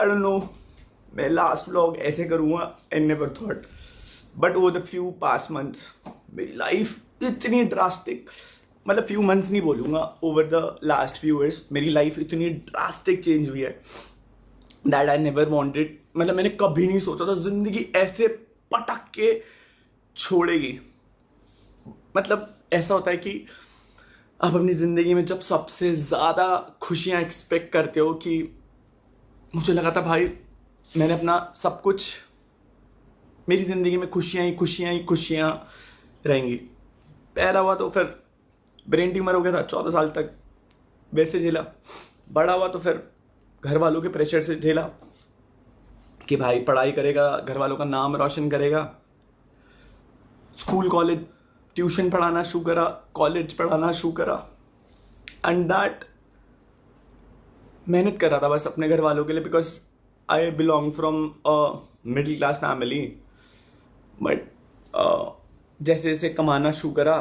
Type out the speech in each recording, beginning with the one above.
I don't know मैं last vlog ऐसे करूँगा, आई never thought, but over the few past months मेरी life इतनी ड्रास्टिक, मतलब फ्यू मंथ्स नहीं बोलूँगा, over the last few years मेरी लाइफ इतनी ड्रास्टिक चेंज हुई है दैट आई नेवर वांटेड। मतलब मैंने कभी नहीं सोचा था जिंदगी ऐसे पटक के छोड़ेगी। मतलब ऐसा होता है कि आप अपनी ज़िंदगी में जब सबसे ज़्यादा खुशियाँ एक्सपेक्ट करते हो, कि मुझे लगा था भाई मैंने अपना सब कुछ, मेरी ज़िंदगी में खुशियाँ ही खुशियाँ ही खुशियाँ रहेंगी। पैदा हुआ तो फिर ब्रेन ट्यूमर हो गया था, 14 साल तक वैसे झेला। बड़ा हुआ तो फिर घर वालों के प्रेशर से झेला कि भाई पढ़ाई करेगा, घर वालों का नाम रोशन करेगा। स्कूल कॉलेज ट्यूशन पढ़ाना शुरू करा, कॉलेज पढ़ाना शुरू करा, एंड दैट मेहनत कर रहा था बस अपने घर वालों के लिए, because I belong from a middle class family. But जैसे जैसे कमाना शुरू करा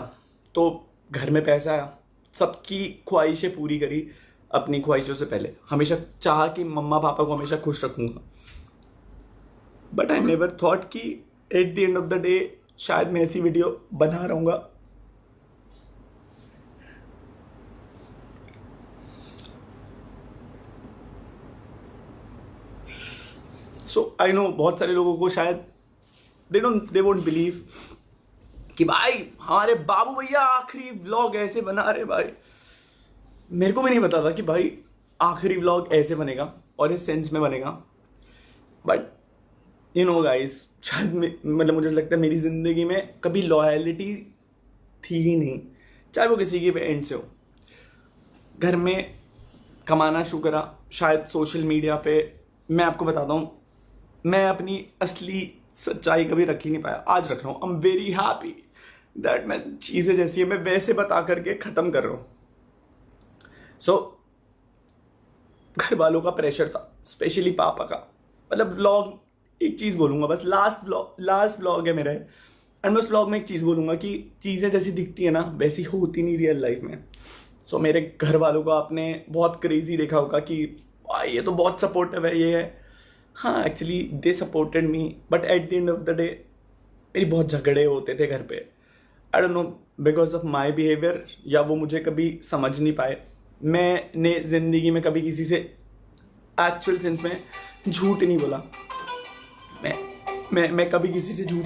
तो घर में पैसा आया, सबकी ख्वाहिशें पूरी करी, अपनी ख्वाहिशों से पहले हमेशा चाहा कि मम्मा पापा को हमेशा खुश रखूंगा। बट आई नेवर थॉट कि at the end of the day शायद मैं ऐसी वीडियो बना रहूंगा। सो आई नो बहुत सारे लोगों को शायद दे वोंट बिलीव कि भाई हमारे बाबू भैया आखिरी व्लॉग ऐसे बना रहे। भाई मेरे को भी नहीं पता था कि भाई आखिरी व्लॉग ऐसे बनेगा और इस सेंस में बनेगा। बट यू नो गाइस, शायद मतलब मुझे लगता है मेरी ज़िंदगी में कभी लॉयलिटी थी ही नहीं, चाहे वो किसी के भी एंड से हो। घर में कमाना शुरू करा, शायद सोशल मीडिया पे मैं आपको बताता हूँ, मैं अपनी असली सच्चाई कभी रख ही नहीं पाया। आज रख रहा हूँ। I am very happy that मैं चीज़ें जैसी है मैं वैसे बता करके ख़त्म कर रहा हूँ। सो घर वालों का प्रेशर था, स्पेशली पापा का। मतलब व्लॉग, एक चीज़ बोलूँगा बस, लास्ट व्लॉग है मेरा, एंड मैं उस व्लॉग में एक चीज़ बोलूँगा कि चीज़ें जैसी दिखती है ना वैसी होती नहीं रियल लाइफ में। सो मेरे घर वालों को आपने बहुत क्रेजी देखा होगा कि ये तो बहुत सपोर्टिव है, ये है। हाँ, actually they supported me, but at the end of the day मेरी बहुत झगड़े होते थे घर पे। I don't know because of my behaviour, या वो मुझे कभी समझ नहीं पाए। मैंने ज़िंदगी में कभी किसी से एक्चुअल सेंस में झूठ नहीं बोला। मैं कभी किसी से झूठ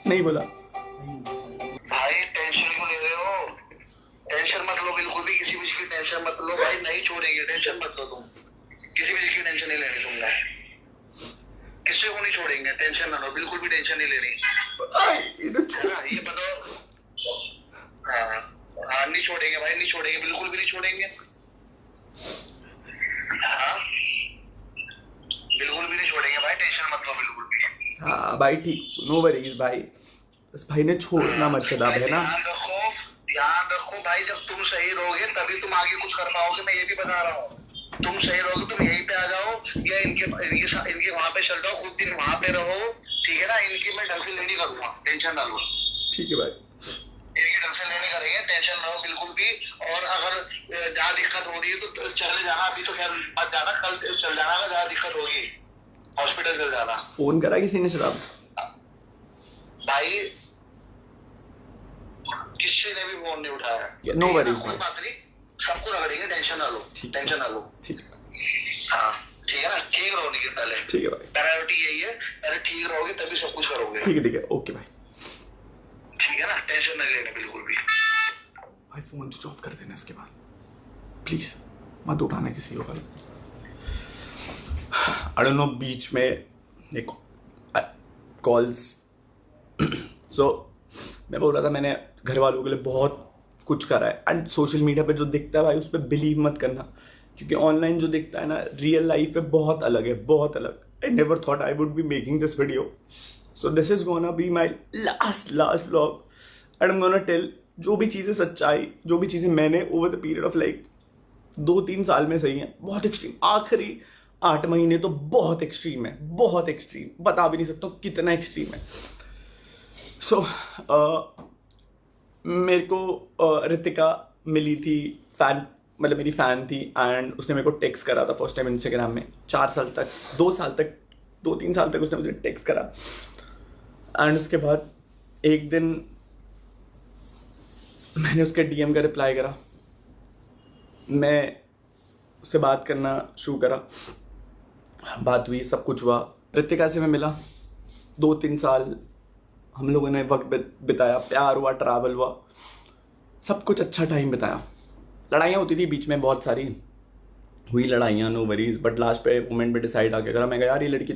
नहीं बोला। भाई टेंशन क्यों ले रहे हो? टेंशन मत लो, बिल्कुल भी किसी भी चीज की टेंशन मत लो भाई, नहीं छोड़ेंगे। टेंशन मत लो, तुम किसी भी चीज की टेंशन नहीं लेनी तुमने, किसी को नहीं छोड़ेंगे। टेंशन ना लो, बिल्कुल भी टेंशन नहीं लेनी। ये बताओ। हाँ, नहीं छोड़ेंगे भाई, नहीं छोड़ेंगे, बिल्कुल भी नहीं छोड़ेंगे। हाँ, बिल्कुल भी नहीं छोड़ेंगे भाई, टेंशन मत लो बिल्कुल भी। हाँ भाई ठीक, नो वरीज भाई, बस भाई ने छोड़ना मत चला है ना। ध्यान रखो भाई, जब तुम सही रहोगे तभी तुम आगे कुछ कर पाओगे। मैं ये भी बता रहा हूँ, तुम सही रहोगे, तुम यहीं पे आ जाओ या इनके वहां पे चल जाओ, कुछ दिन वहां पे रहो, ठीक है ना। इनकी मैं ढंग से लेनी करूंगा, टेंशन ना लो। ठीक है भाई, इनकी ढंग से लेनी करेंगे, टेंशन ना लो बिल्कुल भी। और अगर जहाँ दिक्कत हो रही है तो चले जाना, अभी तो खैर मत जाना, कल चल जाना। अगर जहाँ दिक्कत होगी हॉस्पिटल चल जाना। फोन करा किसी ने शराब? भाई किसी ने भी फोन नहीं उठाया। नो वरीज, कोई बात नहीं, सबको रगड़ेंगे, टेंशन ना लो, टेंशन ना लो। ठीक है, हाँ ठीक है ना, ठीक रहो नहीं पहले। ठीक है भाई, प्रायोरिटी यही है, पहले ठीक रहोगे तभी सब कुछ करोगे। ठीक है, ओके भाई, ठीक है ना, टेंशन ना लेना बिल्कुल भी। भाई फोन स्विच ऑफ कर देना इसके बाद, प्लीज मत उठाना किसी को। आई डोंट नो, बीच में एक कॉल्स। सो मैं बोल रहा था मैंने घर वालों के लिए बहुत कुछ करा है, एंड सोशल मीडिया पे जो दिखता है भाई उस पर बिलीव मत करना, क्योंकि ऑनलाइन जो दिखता है ना रियल लाइफ में बहुत अलग है, बहुत अलग। I never thought I would be making this video, so this is gonna be my last vlog, and I am gonna tell जो भी चीज़ें सच्चाई, जो भी चीज़ें मैंने over the period of like 2-3 साल में सही हैं, बहुत एक्सट्रीम। आखिरी 8 महीने तो बहुत एक्सट्रीम है, बहुत एक्सट्रीम, बता भी नहीं सकता कितना एक्सट्रीम है। सो मेरे को रितिका मिली थी फैन मतलब मेरी फ़ैन थी एंड उसने मेरे को टेक्स्ट करा था फर्स्ट टाइम इंस्टाग्राम में 4 साल तक 2-3 साल तक उसने मुझे टेक्स्ट करा। एंड उसके बाद एक दिन मैंने उसके डीएम का रिप्लाई करा, मैं उससे बात करना शुरू करा, बात हुई, सब कुछ हुआ। रितिका से मैं मिला, 2-3 साल हम लोगों ने वक्त बिताया, प्यार हुआ, ट्रैवल हुआ, सब कुछ अच्छा टाइम बिताया। लड़ाइयाँ होती थी बीच में, बहुत सारी हुई लड़ाइयाँ, नो वरीज, बट लास्ट पे मोमेंट पे डिसाइड आके करा, मैं कहा यार ये लड़की